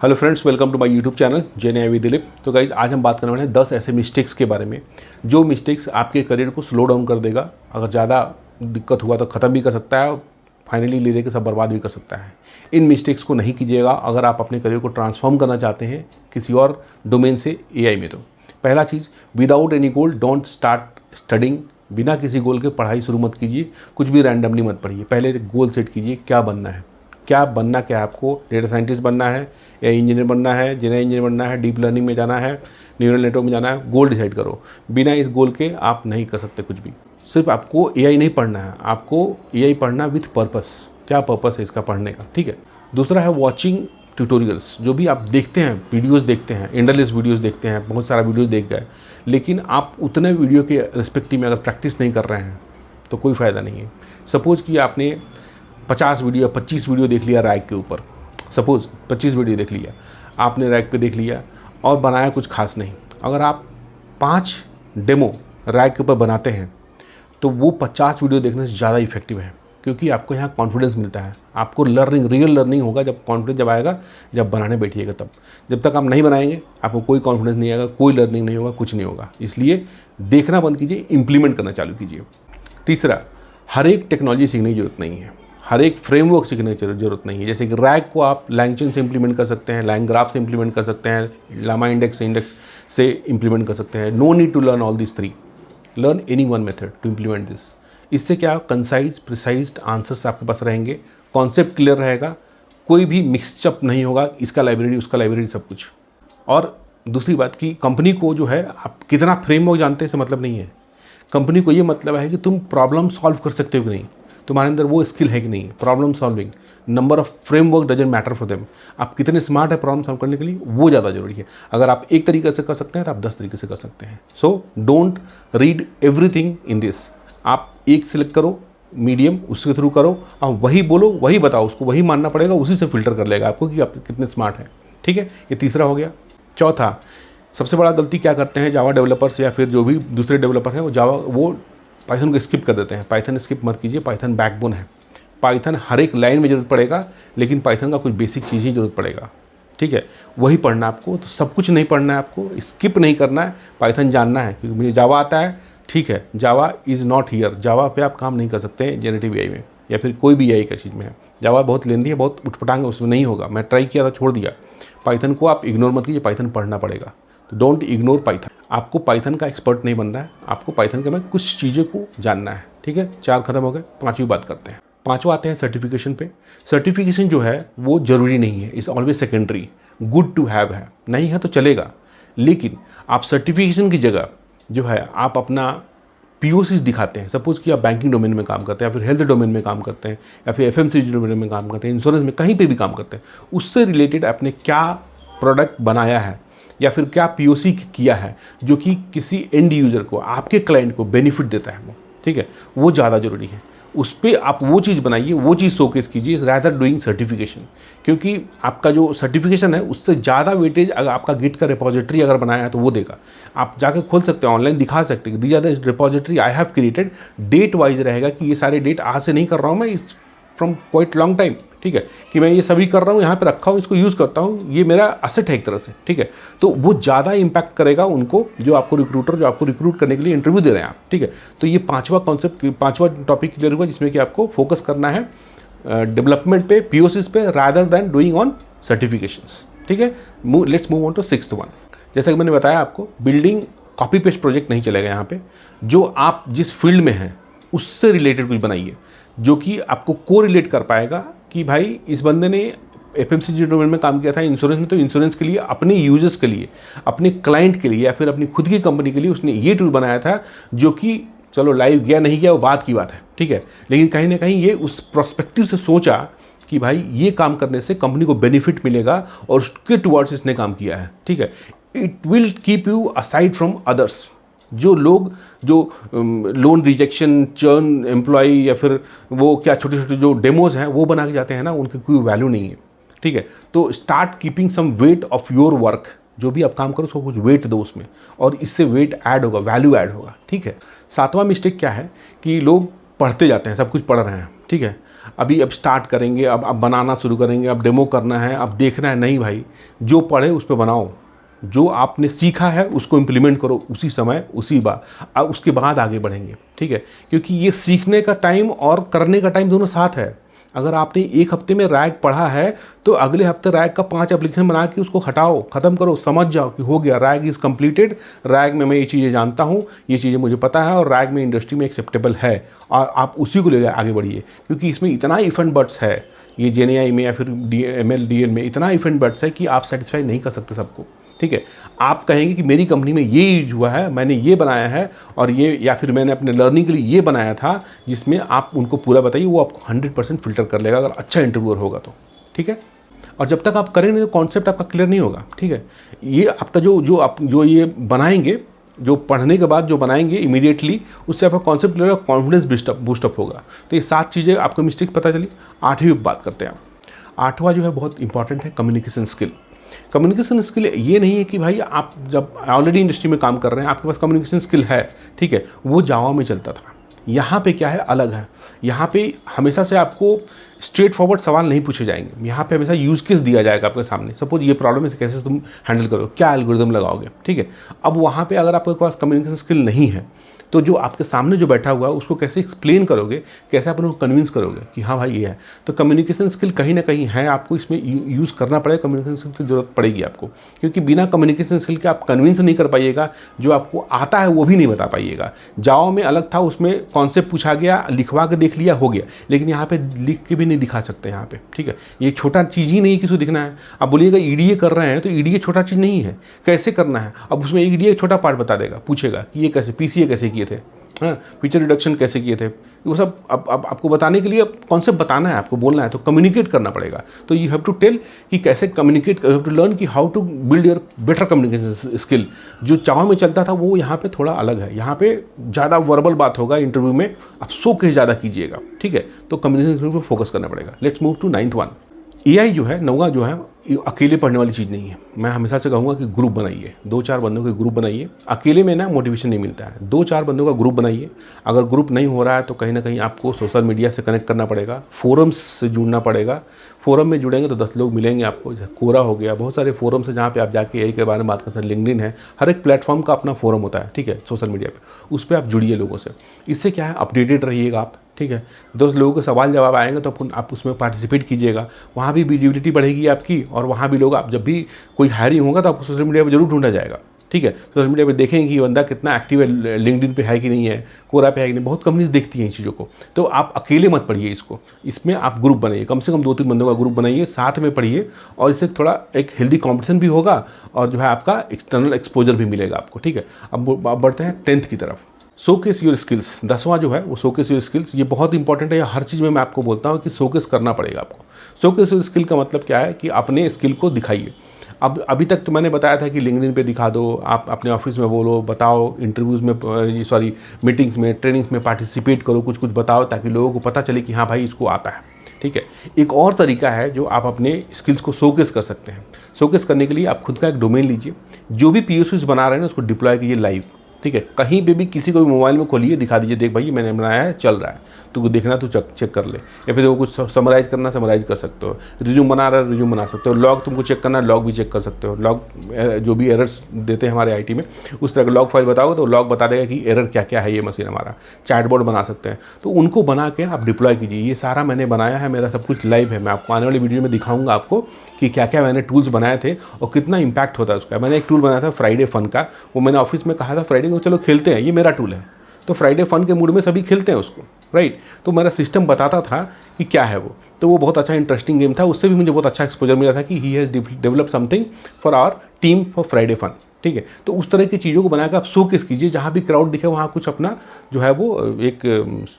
Hello friends, welcome to my YouTube channel जेने I Dilip. तो guys आज हम बात करने वाले हैं 10 ऐसे मिस्टेक्स के बारे में जो मिस्टेक्स आपके करियर को स्लो डाउन कर देगा। अगर ज़्यादा दिक्कत हुआ तो ख़त्म भी कर सकता है, फाइनली ले दे के सब बर्बाद भी कर सकता है। इन मिस्टेक्स को नहीं कीजिएगा अगर आप अपने करियर को ट्रांसफॉर्म करना चाहते हैं किसी और डोमेन से एआई में। तो पहला चीज़, without any goal don't start studying. बिना किसी गोल के पढ़ाई शुरू मत कीजिए, कुछ भी रैंडमली मत पढ़िए। पहले गोल सेट कीजिए, क्या बनना है, क्या आपको डेटा साइंटिस्ट बनना है या इंजीनियर बनना है, जेनरल इंजीनियर बनना है, डीप लर्निंग में जाना है, न्यूरल नेटवर्क में जाना है। गोल डिसाइड करो। बिना इस गोल के आप नहीं कर सकते कुछ भी। सिर्फ आपको एआई नहीं पढ़ना है, आपको एआई पढ़ना विथ पर्पस। क्या पर्पस है इसका पढ़ने का, ठीक है। दूसरा है वॉचिंग ट्यूटोरियल्स। जो भी आप देखते हैं, वीडियोस देखते हैं, एंडलेस वीडियोस देखते हैं, बहुत सारा वीडियो देख गए, लेकिन आप उतने वीडियो के रिस्पेक्टिव में अगर प्रैक्टिस नहीं कर रहे हैं तो कोई फ़ायदा नहीं है। सपोज़ कि आपने 50 वीडियो 25 वीडियो देख लिया रैक के ऊपर, सपोज़ 25 वीडियो देख लिया आपने, रैक पे देख लिया और बनाया कुछ खास नहीं। अगर आप 5 डेमो रैक के ऊपर बनाते हैं तो वो 50 वीडियो देखने से ज़्यादा इफेक्टिव है, क्योंकि आपको यहाँ कॉन्फिडेंस मिलता है। आपको लर्निंग, रियल लर्निंग होगा जब कॉन्फिडेंस जब आएगा, जब बनाने बैठिएगा तब। जब तक आप नहीं बनाएंगे आपको कोई कॉन्फिडेंस नहीं आएगा, कोई लर्निंग नहीं होगा, कुछ नहीं होगा। इसलिए देखना बंद कीजिए, इंप्लीमेंट करना चालू कीजिए। तीसरा, हर एक टेक्नोलॉजी सीखने की ज़रूरत नहीं है, हर एक फ्रेमवर्क सीखने की ज़रूरत नहीं है। जैसे कि रैक को आप लैंगचेन से इंप्लीमेंट कर सकते हैं, लाइनग्राफ से इंप्लीमेंट कर सकते हैं, लामा इंडेक्स से इंप्लीमेंट कर सकते हैं। No need to learn all this 3, learn any one method to implement this. इससे क्या, कंसाइज प्रिसाइज आंसर्स आपके पास रहेंगे, कॉन्सेप्ट क्लियर रहेगा, कोई भी मिक्सचअप नहीं होगा, इसका लाइब्रेरी उसका लाइब्रेरी सब कुछ। और दूसरी बात कि कंपनी को जो है आप कितना फ्रेमवर्क जानते हैं इससे मतलब नहीं है। कंपनी को ये मतलब है कि तुम प्रॉब्लम सॉल्व कर सकते हो कि नहीं, तुम्हारे अंदर वो स्किल है कि नहीं, problem solving. Number of framework doesn't matter for them. आप कितने स्मार्ट है प्रॉब्लम सॉल्व करने के लिए, वो ज़्यादा जरूरी है। अगर आप एक तरीके से कर सकते हैं तो आप 10 तरीके से कर सकते हैं। So don't read everything in this. आप एक सिलेक्ट करो मीडियम, उसके थ्रू करो, आप वही बोलो, वही बताओ, उसको वही मानना पड़ेगा, उसी से फिल्टर कर लेगा आपको कि आप कितने स्मार्ट हैं, ठीक है। ये तीसरा हो गया। चौथा, सबसे बड़ा गलती क्या करते हैं जावा डेवलपर्स या फिर जो भी दूसरे डेवलपर हैं, वो पाइथन को स्किप कर देते हैं। पाइथन स्किप मत कीजिए, पाइथन बैकबोन है। पाइथन हर एक लाइन में ज़रूरत पड़ेगा, लेकिन पाइथन का कुछ बेसिक चीज़ ही ज़रूरत पड़ेगा, ठीक है। वही पढ़ना आपको, तो सब कुछ नहीं पढ़ना है आपको, स्किप नहीं करना है, पाइथन जानना है। क्योंकि मुझे जावा आता है, ठीक है, जावा इज़ नॉट हियर। जावा पे आप काम नहीं कर सकते हैं जेनरेटिव एआई में या फिर कोई भी एआई का चीज़ में है। जावा बहुत लेंदी है, बहुत उठपटांग है, उसमें नहीं होगा। मैं ट्राई किया था, छोड़ दिया। पाइथन को आप इग्नोर मत कीजिए, पाइथन पढ़ना पड़ेगा। तो डोंट इग्नोर पाइथन। आपको पाइथन का एक्सपर्ट नहीं बनना है, आपको पाइथन के में कुछ चीज़ों को जानना है, ठीक है। 4 खत्म हो गए, 5वीं बात करते हैं। 5वां आते हैं सर्टिफिकेशन पे। सर्टिफिकेशन जो है वो ज़रूरी नहीं है, is always secondary. Good to have है, नहीं है तो चलेगा, लेकिन आप सर्टिफिकेशन की जगह जो है आप अपना POCs दिखाते हैं। सपोज़ कि आप बैंकिंग डोमेन में काम करते हैं या फिर हेल्थ डोमेन में काम करते हैं या फिर FMCG डोमेन में काम करते हैं, इंश्योरेंस में, कहीं पे भी काम करते हैं, उससे रिलेटेड आपने क्या प्रोडक्ट बनाया है या फिर क्या POC किया है जो कि किसी एंड यूज़र को, आपके क्लाइंट को बेनिफिट देता है वो, ठीक है, वो ज़्यादा ज़रूरी है। उस पर आप वो चीज़ बनाइए, वो चीज़ शोकेस कीजिए रैदर डूइंग सर्टिफिकेशन। क्योंकि आपका जो सर्टिफिकेशन है उससे ज़्यादा वेटेज अगर आपका गिट का रिपोजिटरी अगर बनाया है तो वो देगा। आप जाकर खोल सकते हैं, ऑनलाइन दिखा सकते हैं, these are the repository I have created. Date wise रहेगा कि ये सारे डेट आज से नहीं कर रहा हूँ मैं, इस फ्रॉम क्वाइट लॉन्ग टाइम, ठीक है, कि मैं ये सभी कर रहा हूँ, यहाँ पे रखा हूँ, इसको यूज़ करता हूँ, ये मेरा असेट है एक तरह से, ठीक है। तो वो ज़्यादा इम्पैक्ट करेगा उनको, जो आपको रिक्रूट करने के लिए इंटरव्यू दे रहे हैं आप, ठीक है। तो ये 5वां कॉन्सेप्ट, 5वां टॉपिक क्लियर हुआ, जिसमें कि आपको फोकस करना है डेवलपमेंट पे, POCs पे, rather than doing on certifications, ठीक है। Let's move on to 6th one. जैसा कि मैंने बताया आपको, बिल्डिंग कॉपी पेस्ट प्रोजेक्ट नहीं चलेगा यहाँ पे। जो आप जिस फील्ड में हैं उससे रिलेटेड कुछ बनाइए जो कि आपको को रिलेट कर पाएगा कि भाई इस बंदे ने FMCG डोमेन में काम किया था, इंश्योरेंस में, तो इंश्योरेंस के लिए, अपने यूजर्स के लिए, अपने क्लाइंट के लिए या फिर अपनी खुद की कंपनी के लिए उसने ये टूल बनाया था जो कि चलो लाइव गया नहीं गया वो बात की बात है, ठीक है, लेकिन कहीं ना कहीं ये उस प्रोस्पेक्टिव से सोचा कि भाई ये काम करने से कंपनी को बेनिफिट मिलेगा और उसके टुवर्ड्स इसने काम किया है, ठीक है। It will keep you aside from others. जो लोग जो लोन रिजेक्शन, चर्न एम्प्लॉई या फिर वो क्या छोटे छोटे जो डेमोज हैं वो बना के जाते हैं ना, उनकी कोई वैल्यू नहीं है, ठीक है। तो start keeping some weight of your work. जो भी आप काम करो उसको कुछ वेट दो उसमें, और इससे वेट ऐड होगा, वैल्यू ऐड होगा, ठीक है। 7वां मिस्टेक क्या है कि लोग पढ़ते जाते हैं, सब कुछ पढ़ रहे हैं, ठीक है, अभी अब स्टार्ट करेंगे, अब बनाना शुरू करेंगे, अब डेमो करना है, अब देखना है। नहीं भाई, जो पढ़े उस पर बनाओ, जो आपने सीखा है उसको इम्प्लीमेंट करो उसी समय, उसी बार, अब उसके बाद आगे बढ़ेंगे, ठीक है। क्योंकि ये सीखने का टाइम और करने का टाइम दोनों साथ है। अगर आपने एक हफ्ते में रैग पढ़ा है तो अगले हफ्ते रैग का 5 एप्लीकेशन बना के उसको हटाओ, ख़त्म करो, समझ जाओ कि हो गया, रैग इज़ कंप्लीटेड, रैग में मैं ये चीज़ें जानता हूँ, ये चीज़ें मुझे पता है और रैग में इंडस्ट्री में एक्सेप्टेबल है, और आप उसी को ले आगे बढ़िए। क्योंकि इसमें इतना इफेंट बर्ड्स है, ये जेएनआई में या फिर ML DL में इतना इफेंट बर्ड्स है कि आप सेटिस्फाई नहीं कर सकते सबको, ठीक है। आप कहेंगे कि मेरी कंपनी में ये यूज हुआ है, मैंने ये बनाया है और ये, या फिर मैंने अपने लर्निंग के लिए ये बनाया था, जिसमें आप उनको पूरा बताइए, वो आपको 100% फ़िल्टर कर लेगा अगर अच्छा इंटरव्यूअर होगा तो, ठीक है। और जब तक आप करेंगे तो कॉन्सेप्ट आपका क्लियर नहीं होगा, ठीक है। ये आपका जो ये बनाएंगे, जो पढ़ने के बाद जो बनाएंगे इमीडिएटली, उससे आपका कॉन्सेप्ट क्लियर होगा, कॉन्फिडेंस बूस्टअप होगा। तो ये 7 चीज़ें आपको मिस्टेक पता चली। 8वीं बात करते हैं आप। 8वां जो है बहुत इंपॉर्टेंट है, कम्युनिकेशन स्किल। कम्युनिकेशन स्किल ये नहीं है कि भाई आप जब ऑलरेडी इंडस्ट्री में काम कर रहे हैं आपके पास कम्युनिकेशन स्किल है, ठीक है, वो जावा में चलता था। यहाँ पे क्या है, अलग है। यहाँ पे हमेशा से आपको स्ट्रेट फॉरवर्ड सवाल नहीं पूछे जाएंगे, यहाँ पे हमेशा यूज़ केस दिया जाएगा आपके सामने। सपोज ये प्रॉब्लम है, कैसे तुम हैंडल करोगे, क्या एल्गोरिदम लगाओगे, ठीक है। अब वहाँ पे अगर आपके पास कम्युनिकेशन स्किल नहीं है तो जो आपके सामने जो बैठा हुआ है उसको कैसे एक्सप्लेन करोगे, कैसे आप उनको कन्विंस करोगे कि हाँ भाई ये है। तो कम्युनिकेशन स्किल कहीं ना कहीं है, आपको इसमें यूज़ करना पड़ेगा, कम्युनिकेशन स्किल की ज़रूरत पड़ेगी आपको। क्योंकि बिना कम्युनिकेशन स्किल के आप कन्विंस नहीं कर पाइएगा, जो आपको आता है वो भी नहीं बता पाइएगा। जावा में अलग था, उसमें कॉन्सेप्ट पूछा गया, लिखवा के देख लिया, हो गया। लेकिन यहाँ पे लिख के भी नहीं दिखा सकते यहाँ पे, ठीक है। ये छोटा चीज़ ही नहीं किसी को दिखना है। अब बोलिएगा ईडीए कर रहे हैं तो ईडीए छोटा चीज़ नहीं है, कैसे करना है। अब उसमें ईडीए छोटा पार्ट बता देगा, पूछेगा कि ये कैसे पीसीए कैसे किए थे, हाँ, फीचर रिडक्शन कैसे किए थे, वो सब अब आपको बताने के लिए कॉन्सेप्ट बताना है, आपको बोलना है, तो कम्युनिकेट करना पड़ेगा। तो यू हैव टू टेल कि कैसे communicate, you have to learn कि how to build your better communication skill. जो जावा में चलता था वो यहाँ पे थोड़ा अलग है। यहाँ पे ज़्यादा वर्बल बात होगा इंटरव्यू में, आप शो केस ज़्यादा कीजिएगा, ठीक है। तो कम्युनिकेशन स्किल पर फोकस करना पड़ेगा। Let's move to 9th one. AI जो है, 9वां जो है, ये अकेले पढ़ने वाली चीज़ नहीं है। मैं हमेशा से कहूँगा कि ग्रुप बनाइए, 2-4 बंदों के ग्रुप बनाइए। अकेले में ना मोटिवेशन नहीं मिलता है, 2-4 बंदों का ग्रुप बनाइए। अगर ग्रुप नहीं हो रहा है तो कहीं ना कहीं आपको सोशल मीडिया से कनेक्ट करना पड़ेगा, फोरम्स से जुड़ना पड़ेगा। फोरम में जुड़ेंगे तो 10 लोग मिलेंगे आपको। कोरा हो गया, बहुत सारे फोरम्स हैं जहाँ पे आप जाके एआई के बारे में बात कर सकते हैं। लिंक्डइन है, हर एक प्लेटफॉर्म का अपना फोरम होता है, ठीक है, सोशल मीडिया पे। उस पर आप जुड़िए लोगों से। इससे क्या है, अपडेटेड रहिएगा आप, ठीक है। 10 लोगों के सवाल जवाब आएंगे तो आप उसमें पार्टिसिपेट कीजिएगा, वहाँ भी विजिबिलिटी बढ़ेगी आपकी। और वहाँ भी लोग, आप जब भी कोई हायरिंग होगा तो आपको सोशल मीडिया पे जरूर ढूंढा जाएगा, ठीक है। सोशल मीडिया पे देखेंगे कि बंदा कितना एक्टिव है, लिंक्डइन पे है कि नहीं है, कोरा पे है कि नहीं। बहुत कंपनीज देखती हैं इन चीज़ों को। तो आप अकेले मत पढ़िए इसको, इसमें आप ग्रुप बनाइए, कम से कम 2-3 बंदों का ग्रुप बनाइए, साथ में पढ़िए। और इससे थोड़ा एक हेल्दी कॉम्पिटिशन भी होगा और जो है आपका एक्सटर्नल एक्सपोजर भी मिलेगा आपको, ठीक है। अब बढ़ते हैं 10th की तरफ। Showcase your skills. 10वां जो है वो शोकेस योर स्किल्स। ये बहुत इंपॉर्टेंट है, हर चीज़ में मैं आपको बोलता हूँ कि शोकेस करना पड़ेगा आपको। शोकेस योर स्किल का मतलब क्या है कि अपने स्किल को दिखाइए। अब अभी तक तो मैंने बताया था कि लिंक्डइन पे दिखा दो, आप अपने ऑफिस में बोलो, बताओ, इंटरव्यूज़ में, मीटिंग्स में, ट्रेनिंग्स में पार्टिसिपेट करो, कुछ कुछ बताओ, ताकि लोगों को पता चले कि हाँ भाई इसको आता है, ठीक है। एक और तरीका है जो आप अपने स्किल्स को शोकेस कर सकते हैं। शोकेस करने के लिए आप खुद का एक डोमेन लीजिए, जो भी POCs बना रहे हैं ना उसको डिप्लॉय कीजिए लाइव, ठीक है। कहीं पे भी किसी को भी मोबाइल में खोलिए, दिखा दीजिए, देख भाई मैंने बनाया है, चल रहा है, तू देखना, तू चेक कर ले। या फिर कुछ समराइज़ करना, समराइज़ कर सकते हो। रिज्यूम बना रहा है, रिज्यूम बना सकते हो। लॉग तुमको चेक करना है, लॉग भी चेक कर सकते हो। लॉग जो भी एरर्स देते हैं हमारे IT में, उस तरह का लॉग फाइल बताओगे तो लॉग बता देगा कि एरर क्या क्या है, ये मशीन हमारा। चैटबॉट बना सकते हैं, तो उनको बना के आप डिप्लॉय कीजिए। ये सारा मैंने बनाया है, मेरा सब कुछ लाइव है। मैं आपको आने वाली वीडियो में दिखाऊंगा आपको कि क्या क्या मैंने टूल्स बनाए थे और कितना इंपैक्ट होता है उसका। मैंने एक टूल बनाया था फ्राइडे फन का, वो मैंने ऑफिस में कहा था फ्राइडे को चलो खेलते हैं, ये मेरा टूल है। तो फ्राइडे फन के मूड में सभी खेलते हैं उसको, राइट। तो मेरा सिस्टम बताता था कि क्या है वो। तो वो बहुत अच्छा इंटरेस्टिंग गेम था, उससे भी मुझे बहुत अच्छा एक्सपोजर मिला था कि he has develop something for our team for Friday fun, ठीक है। तो उस तरह की चीज़ों को बनाकर आप शोकेस कीजिए, जहाँ भी क्राउड दिखे वहाँ कुछ अपना जो है वो एक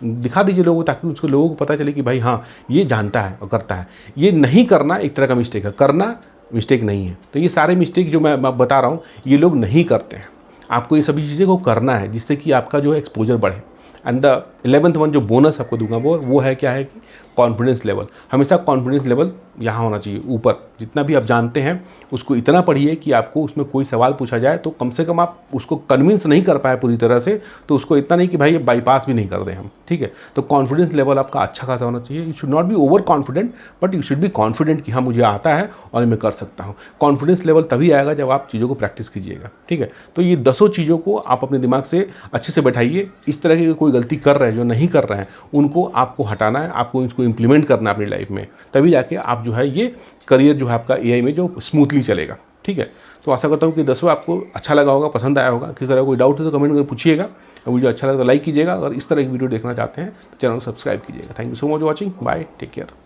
दिखा दीजिए लोगों को, ताकि उसको लोगों को पता चले कि भाई हाँ ये जानता है और करता है। ये नहीं करना एक तरह का मिस्टेक है, करना मिस्टेक नहीं है। तो ये सारे मिस्टेक जो मैं बता रहा हूँ ये लोग नहीं करते हैं। आपको ये सभी चीज़ें को करना है जिससे कि आपका जो है एक्सपोजर बढ़े। एंड द 11th वन जो बोनस आपको दूंगा वो है क्या है कि कॉन्फिडेंस लेवल। हमेशा कॉन्फिडेंस लेवल यहाँ होना चाहिए ऊपर। जितना भी आप जानते हैं उसको इतना पढ़िए कि आपको उसमें कोई सवाल पूछा जाए तो कम से कम आप उसको कन्विंस नहीं कर पाए पूरी तरह से, तो उसको इतना नहीं कि भाई ये बाईपास भी नहीं कर दें हम, ठीक है। तो कॉन्फिडेंस लेवल आपका अच्छा खासा होना चाहिए। You should not be over confident, but you should be confident कि हाँ मुझे आता है और मैं कर सकता हूँ। कॉन्फिडेंस लेवल तभी आएगा जब आप चीज़ों को प्रैक्टिस कीजिएगा, ठीक है। तो ये 10 चीज़ों को आप अपने दिमाग से अच्छे से बैठाइए। इस तरह की कोई गलती कर रहे हैं जो नहीं कर रहे हैं उनको आपको हटाना है, आपको इसको इम्प्लीमेंट करना है अपनी लाइफ में, तभी जाके आप जो है ये करियर जो है आपका एआई में जो स्मूथली चलेगा, ठीक है। तो आशा करता हूँ कि 10वां आपको अच्छा लगा होगा, पसंद आया होगा। किसी तरह कोई डाउट है तो कमेंट करके पूछिएगा। वीडियो अच्छा लगा तो लाइक कीजिएगा, अगर इस तरह की वीडियो देखना चाहते हैं तो चैनल को सब्सक्राइब कीजिएगा। Thank you so much watching, bye, take care.